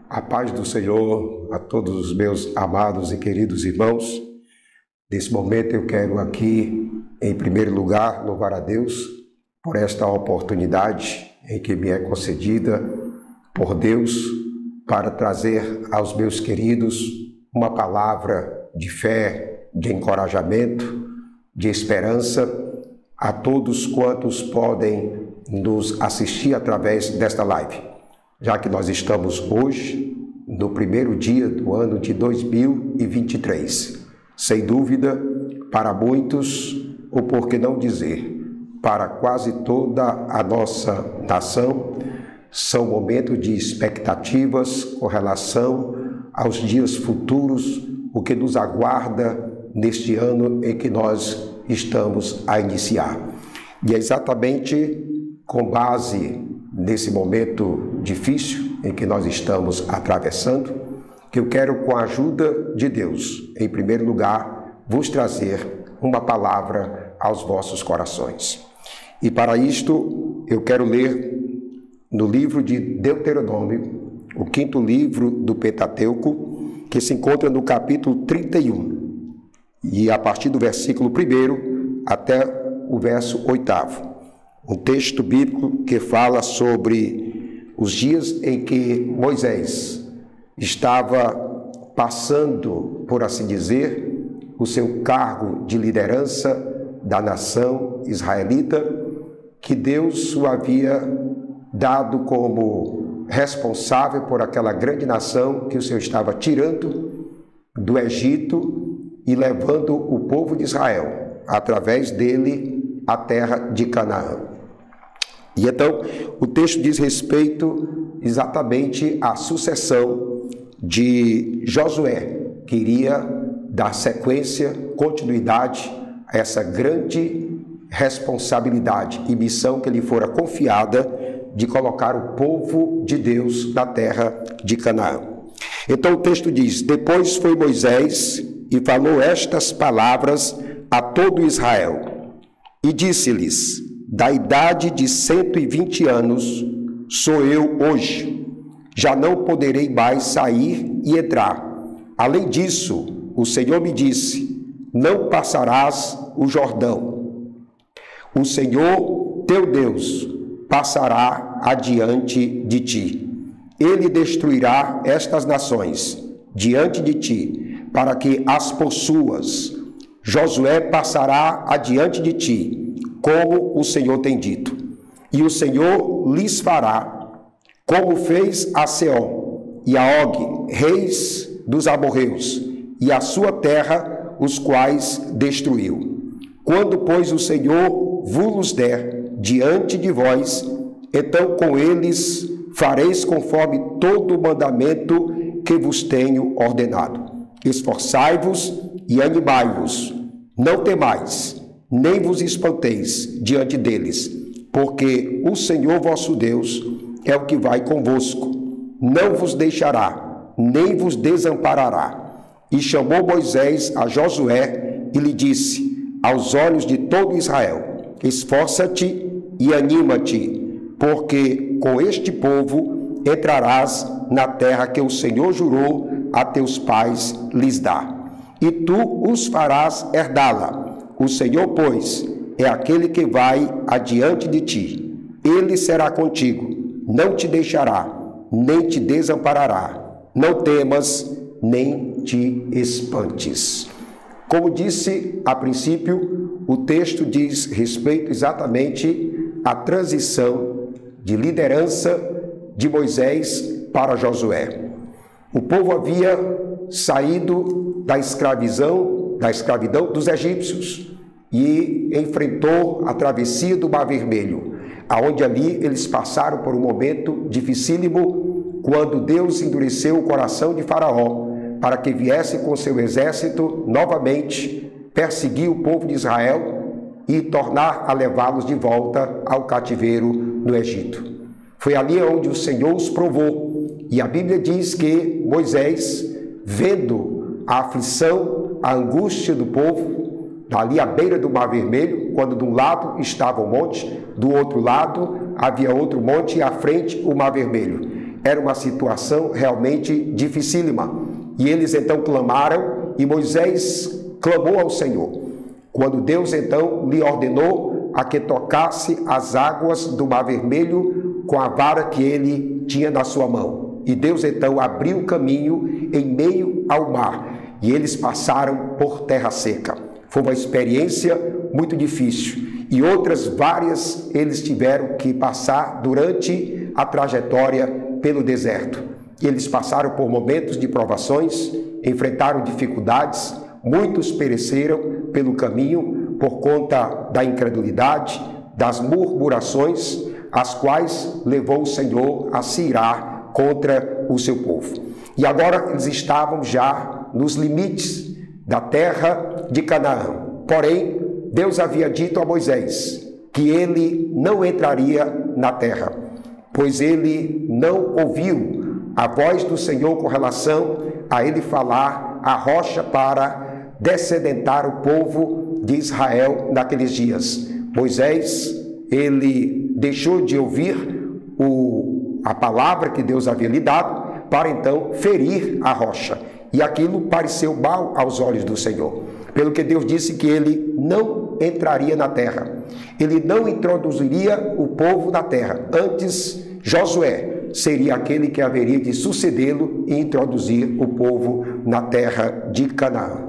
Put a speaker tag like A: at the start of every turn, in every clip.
A: A paz do Senhor a todos os meus amados e queridos irmãos. Nesse momento eu quero aqui, em primeiro lugar, louvar a Deus por esta oportunidade em que me é concedida por Deus para trazer aos meus queridos uma palavra de fé, de encorajamento, de esperança a todos quantos podem nos assistir através desta live. Já que nós estamos hoje no primeiro dia do ano de 2023. Sem dúvida, para muitos, ou por que não dizer, para quase toda a nossa nação, são momentos de expectativas com relação aos dias futuros, o que nos aguarda neste ano em que nós estamos a iniciar. E é exatamente com base nesse momento difícil em que nós estamos atravessando, que eu quero, com a ajuda de Deus, em primeiro lugar, vos trazer uma palavra aos vossos corações. E para isto, eu quero ler no livro de Deuteronômio, o 5º livro do Pentateuco, que se encontra no capítulo 31, e a partir do versículo 1 até o verso 8º. Um texto bíblico que fala sobre os dias em que Moisés estava passando, por assim dizer, o seu cargo de liderança da nação israelita, que Deus o havia dado como responsável por aquela grande nação que o Senhor estava tirando do Egito e levando o povo de Israel, através dele, à terra de Canaã. E então, o texto diz respeito exatamente à sucessão de Josué, que iria dar sequência, continuidade a essa grande responsabilidade e missão que lhe fora confiada de colocar o povo de Deus na terra de Canaã. Então o texto diz: depois foi Moisés e falou estas palavras a todo Israel, e disse-lhes: da idade de 120 anos sou eu hoje, já não poderei mais sair e entrar. Além disso, o Senhor me disse: não passarás o Jordão. O Senhor, teu Deus, passará adiante de ti. Ele destruirá estas nações diante de ti, para que as possuas. Josué passará adiante de ti, como o Senhor tem dito. E o Senhor lhes fará, como fez a Seom e a Og, reis dos amorreus, e a sua terra, os quais destruiu. Quando, pois, o Senhor vos der diante de vós, então com eles fareis conforme todo o mandamento que vos tenho ordenado. Esforçai-vos e animai-vos, não temais, nem vos espanteis diante deles, porque o Senhor vosso Deus é o que vai convosco, não vos deixará, nem vos desamparará. E chamou Moisés a Josué e lhe disse, aos olhos de todo Israel: esforça-te e anima-te, porque com este povo entrarás na terra que o Senhor jurou a teus pais lhes dar, e tu os farás herdá-la. O Senhor, pois, é aquele que vai adiante de ti. Ele será contigo, não te deixará, nem te desamparará. Não temas, nem te espantes. Como disse a princípio, o texto diz respeito exatamente à transição de liderança de Moisés para Josué. O povo havia saído da escravidão dos egípcios e enfrentou a travessia do Mar Vermelho, aonde ali eles passaram por um momento dificílimo, quando Deus endureceu o coração de Faraó para que viesse com seu exército novamente perseguir o povo de Israel e tornar a levá-los de volta ao cativeiro no Egito. Foi ali onde o Senhor os provou, e a Bíblia diz que Moisés, vendo a aflição, a angústia do povo, ali à beira do Mar Vermelho, quando de um lado estava o monte, do outro lado havia outro monte e à frente o Mar Vermelho. era uma situação realmente dificílima. E eles então clamaram, e Moisés clamou ao Senhor. Quando Deus então lhe ordenou a que tocasse as águas do Mar Vermelho com a vara que ele tinha na sua mão. E Deus então abriu o caminho em meio ao mar, e eles passaram por terra seca. Foi uma experiência muito difícil, e outras várias eles tiveram que passar durante a trajetória pelo deserto. Eles passaram por momentos de provações, enfrentaram dificuldades, muitos pereceram pelo caminho por conta da incredulidade, das murmurações, as quais levou o Senhor a se irar contra o seu povo. E agora eles estavam já nos limites da terra de Canaã. Porém, Deus havia dito a Moisés que ele não entraria na terra, pois ele não ouviu a voz do Senhor com relação a ele falar a rocha para descedentar o povo de Israel naqueles dias. Moisés, ele deixou de ouvir a palavra que Deus havia lhe dado para então ferir a rocha. E aquilo pareceu mal aos olhos do Senhor, pelo que Deus disse que ele não entraria na terra, ele não introduziria o povo na terra. Antes, Josué seria aquele que haveria de sucedê-lo e introduzir o povo na terra de Canaã.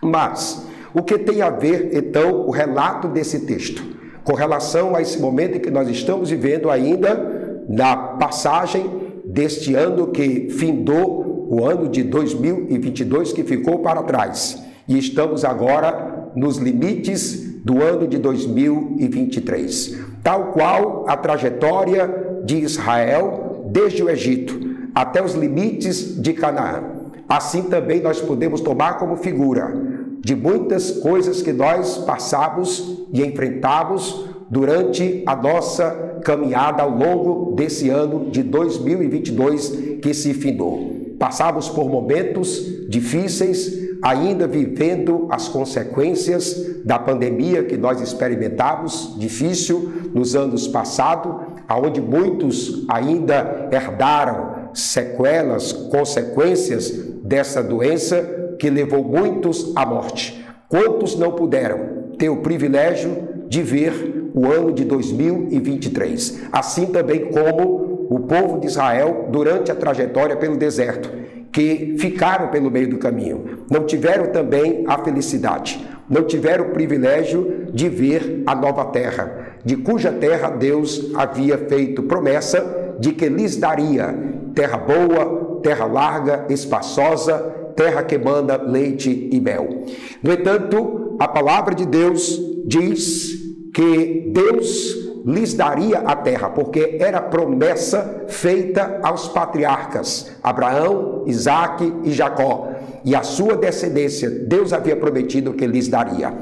A: Mas o que tem a ver, então, o relato desse texto, com relação a esse momento em que nós estamos vivendo ainda, na passagem deste ano que findou, o ano de 2022 que ficou para trás, e estamos agora nos limites do ano de 2023, tal qual a trajetória de Israel desde o Egito até os limites de Canaã. Assim também nós podemos tomar como figura de muitas coisas que nós passamos e enfrentamos durante a nossa caminhada ao longo desse ano de 2022 que se findou. Passamos por momentos difíceis, ainda vivendo as consequências da pandemia que nós experimentamos, difícil nos anos passados, onde muitos ainda herdaram sequelas, consequências dessa doença que levou muitos à morte. Quantos não puderam ter o privilégio de ver o ano de 2023? Assim também como o povo de Israel durante a trajetória pelo deserto, que ficaram pelo meio do caminho, não tiveram também a felicidade, não tiveram o privilégio de ver a nova terra, de cuja terra Deus havia feito promessa de que lhes daria terra boa, terra larga, espaçosa, terra que manda leite e mel. No entanto, a palavra de Deus diz que Deus lhes daria a terra, porque era promessa feita aos patriarcas, Abraão, Isaque e Jacó, e a sua descendência, Deus havia prometido que lhes daria.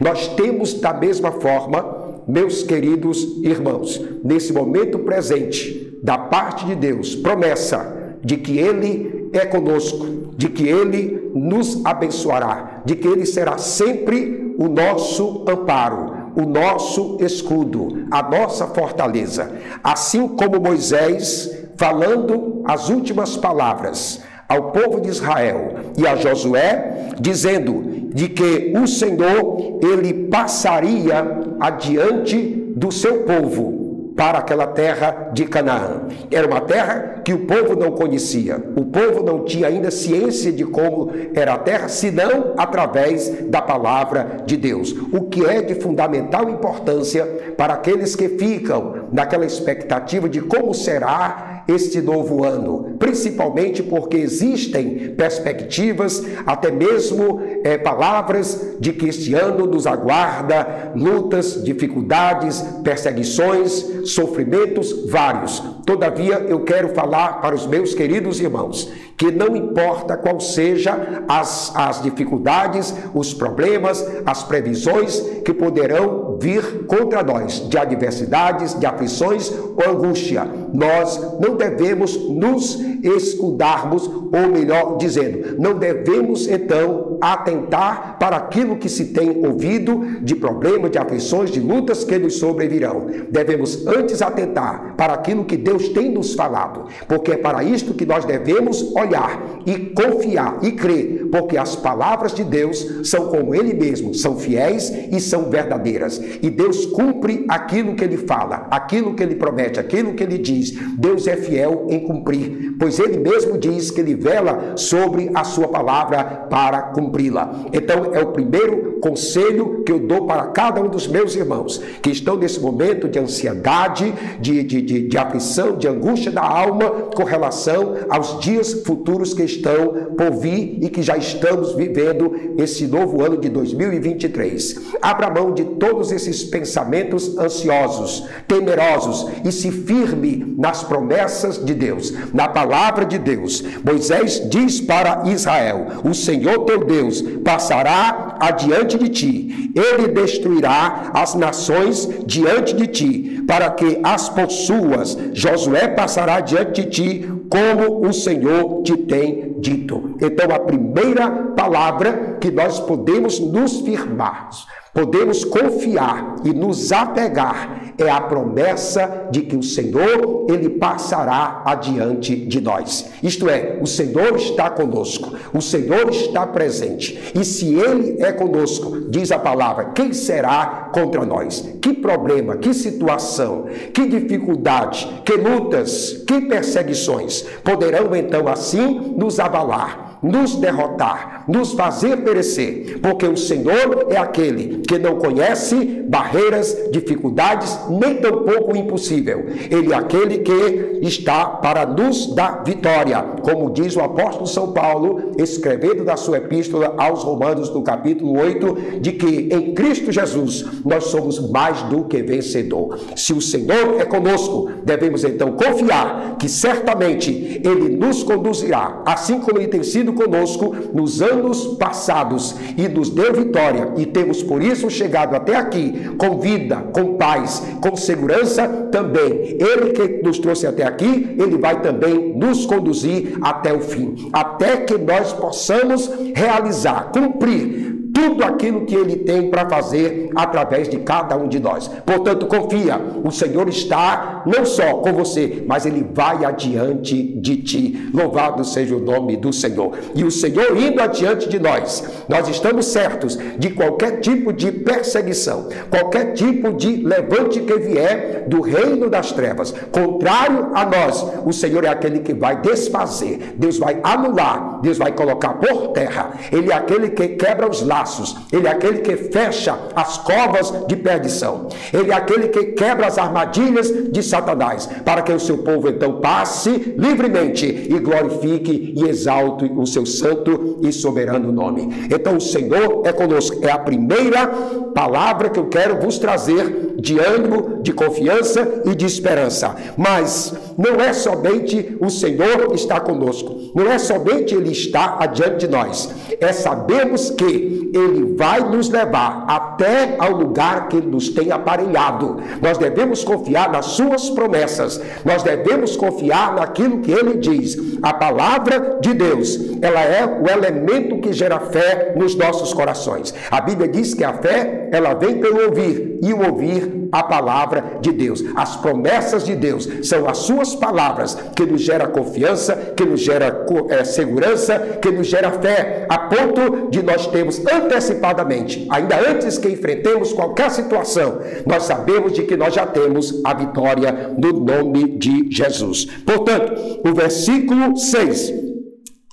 A: Nós temos da mesma forma, meus queridos irmãos, nesse momento presente, da parte de Deus, promessa de que Ele é conosco, de que Ele nos abençoará, de que Ele será sempre o nosso amparo, o nosso escudo, a nossa fortaleza. Assim como Moisés, falando as últimas palavras ao povo de Israel e a Josué, dizendo de que o Senhor, ele passaria adiante do seu povo para aquela terra de Canaã. Era uma terra que o povo não conhecia. O povo não tinha ainda ciência de como era a terra, senão através da palavra de Deus. O que é de fundamental importância para aqueles que ficam naquela expectativa de como será este novo ano, principalmente porque existem perspectivas, até mesmo palavras de que este ano nos aguarda lutas, dificuldades, perseguições, sofrimentos vários. Todavia, eu quero falar para os meus queridos irmãos que não importa qual seja as dificuldades, os problemas, as previsões que poderão vir contra nós, de adversidades, de aflições ou angústia, nós não devemos nos escudarmos, ou melhor dizendo, não devemos então atentar para aquilo que se tem ouvido de problemas, de aflições, de lutas que nos sobrevirão. Devemos antes atentar para aquilo que Deus tem nos falado, porque é para isto que nós devemos olhar e confiar e crer, porque as palavras de Deus são como Ele mesmo, são fiéis e são verdadeiras. E Deus cumpre aquilo que Ele fala, aquilo que Ele promete, aquilo que Ele diz. Deus é fiel em cumprir, pois Ele mesmo diz que Ele vela sobre a sua palavra para cumpri-la. Então é o primeiro conselho que eu dou para cada um dos meus irmãos que estão nesse momento de ansiedade, de aflição, de angústia da alma com relação aos dias futuros que estão por vir e que já estamos vivendo esse novo ano de 2023. Abra mão de todos esses pensamentos ansiosos, temerosos e se firme nas promessas de Deus, na palavra de Deus. Moisés diz para Israel: o Senhor teu Deus passará adiante de ti, ele destruirá as nações diante de ti, para que as possuas. Josué passará diante de ti, como o Senhor te tem dito. Então, a primeira palavra que nós podemos nos firmar, podemos confiar e nos apegar é a promessa de que o Senhor, Ele passará adiante de nós. Isto é, o Senhor está conosco, o Senhor está presente. E se Ele é conosco, diz a palavra, quem será contra nós? Que problema, que situação, que dificuldade, que lutas, que perseguições poderão então assim nos abalar, nos derrotar, nos fazer perecer, porque o Senhor é aquele que não conhece barreiras, dificuldades, nem tampouco o impossível. Ele é aquele que está para nos dar vitória, como diz o apóstolo São Paulo, escrevendo da sua epístola aos Romanos, no capítulo 8, de que em Cristo Jesus nós somos mais do que vencedor. Se o Senhor é conosco, devemos então confiar que certamente Ele nos conduzirá, assim como Ele tem sido conosco nos anos passados e nos deu vitória, e temos por isso chegado até aqui com vida, com paz, com segurança também. Ele que nos trouxe até aqui, Ele vai também nos conduzir até o fim, até que nós possamos realizar, cumprir tudo aquilo que Ele tem para fazer através de cada um de nós. Portanto, confia, o Senhor está não só com você, mas Ele vai adiante de ti. Louvado seja o nome do Senhor. E o Senhor indo adiante de nós, nós estamos certos de qualquer tipo de perseguição, qualquer tipo de levante que vier do reino das trevas, contrário a nós, o Senhor é aquele que vai desfazer, Deus vai anular, Deus vai colocar por terra. Ele é aquele que quebra os laços, Ele é aquele que fecha as covas de perdição, Ele é aquele que quebra as armadilhas de Satanás, para que o seu povo então passe livremente e glorifique e exalte o seu santo e soberano nome. Então o Senhor é conosco, é a primeira palavra que eu quero vos trazer de ânimo, de confiança e de esperança. Mas não é somente o Senhor estar conosco, não é somente Ele estar adiante de nós, é sabermos que Ele vai nos levar até ao lugar que Ele nos tem aparelhado. Nós devemos confiar nas suas promessas, nós devemos confiar naquilo que Ele diz. A palavra de Deus, ela é o elemento que gera fé nos nossos corações. A Bíblia diz que a fé, ela vem pelo ouvir, e o ouvir a palavra de Deus. As promessas de Deus são as suas palavras que nos gera confiança, que nos gera segurança, que nos gera fé, a ponto de nós termos antecipadamente, ainda antes que enfrentemos qualquer situação, nós sabemos de que nós já temos a vitória no nome de Jesus. Portanto, o versículo 6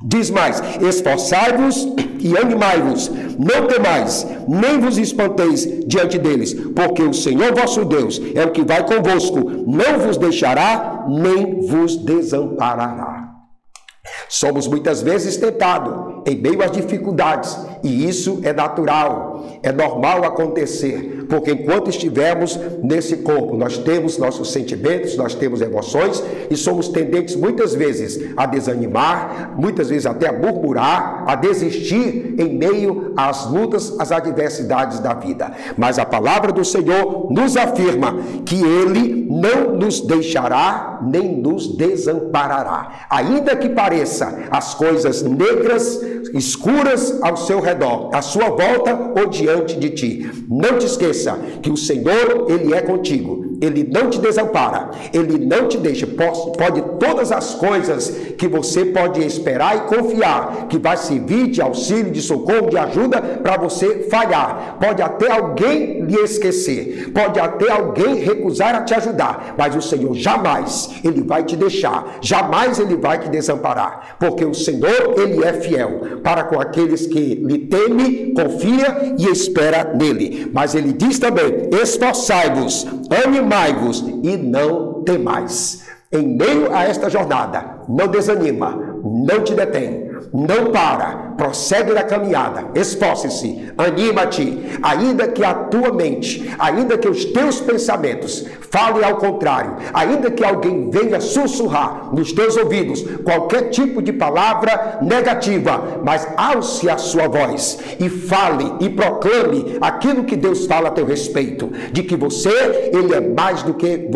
A: diz mais: esforçai-vos e animai-vos, não temais, nem vos espanteis diante deles, porque o Senhor vosso Deus é o que vai convosco, não vos deixará, nem vos desamparará. Somos muitas vezes tentados em meio às dificuldades, e isso é natural. É normal acontecer, porque enquanto estivermos nesse corpo, nós temos nossos sentimentos, nós temos emoções e somos tendentes muitas vezes a desanimar, muitas vezes até a murmurar, a desistir em meio às lutas, às adversidades da vida. Mas a palavra do Senhor nos afirma que Ele não nos deixará nem nos desamparará. Ainda que pareça as coisas negras, escuras ao seu redor, à sua volta ou diante de ti, não te esqueça que o Senhor, Ele é contigo. Ele não te desampara, Ele não te deixa. Pode todas as coisas que você pode esperar e confiar, que vai servir de auxílio, de socorro, de ajuda para você falhar. Pode até alguém lhe esquecer, pode até alguém recusar a te ajudar, mas o Senhor jamais Ele vai te deixar, jamais Ele vai te desamparar, porque o Senhor, Ele é fiel para com aqueles que lhe teme, confia e espera nele. Mas Ele diz também: esforçai-vos, animai-vos e não temais. Em meio a esta jornada, não desanima, não te detém, não para, prossegue na caminhada, esforce-se, anima-te, ainda que a tua mente, ainda que os teus pensamentos falem ao contrário, ainda que alguém venha sussurrar nos teus ouvidos qualquer tipo de palavra negativa, mas alce a sua voz e fale e proclame aquilo que Deus fala a teu respeito, de que Ele é mais do que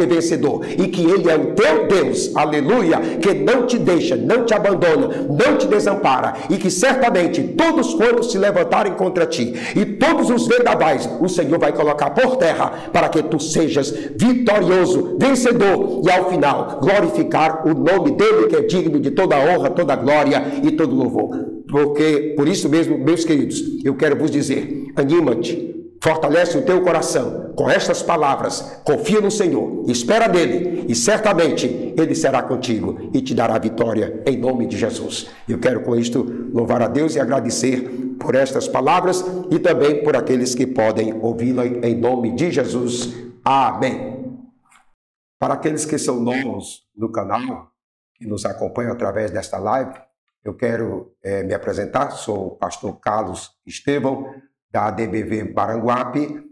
A: vencedor e que Ele é o teu Deus, aleluia, que não te deixa, não te abandona, não te desampara, e que certamente todos quantos se levantarem contra ti e todos os vendavais o Senhor vai colocar por terra para que tu sejas vitorioso, vencedor e ao final glorificar o nome dele, que é digno de toda honra, toda glória e todo louvor. Porque por isso mesmo, meus queridos, eu quero vos dizer: anima-te, fortalece o teu coração com estas palavras, confia no Senhor, espera nele e certamente Ele será contigo e te dará vitória em nome de Jesus. Eu quero com isto louvar a Deus e agradecer por estas palavras e também por aqueles que podem ouvi-la em nome de Jesus. Amém. Para aqueles que são novos no canal, que nos acompanham através desta live, eu quero me apresentar. Sou o pastor Carlos Estevão, da ADBV Maranguape.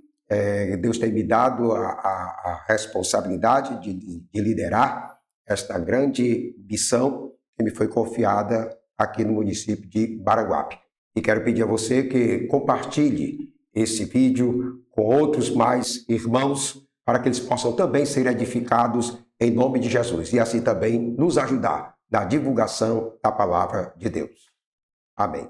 A: Deus tem me dado a responsabilidade de liderar esta grande missão que me foi confiada aqui no município de Maranguape. E quero pedir a você que compartilhe esse vídeo com outros mais irmãos, para que eles possam também ser edificados em nome de Jesus e assim também nos ajudar na divulgação da palavra de Deus. Amém.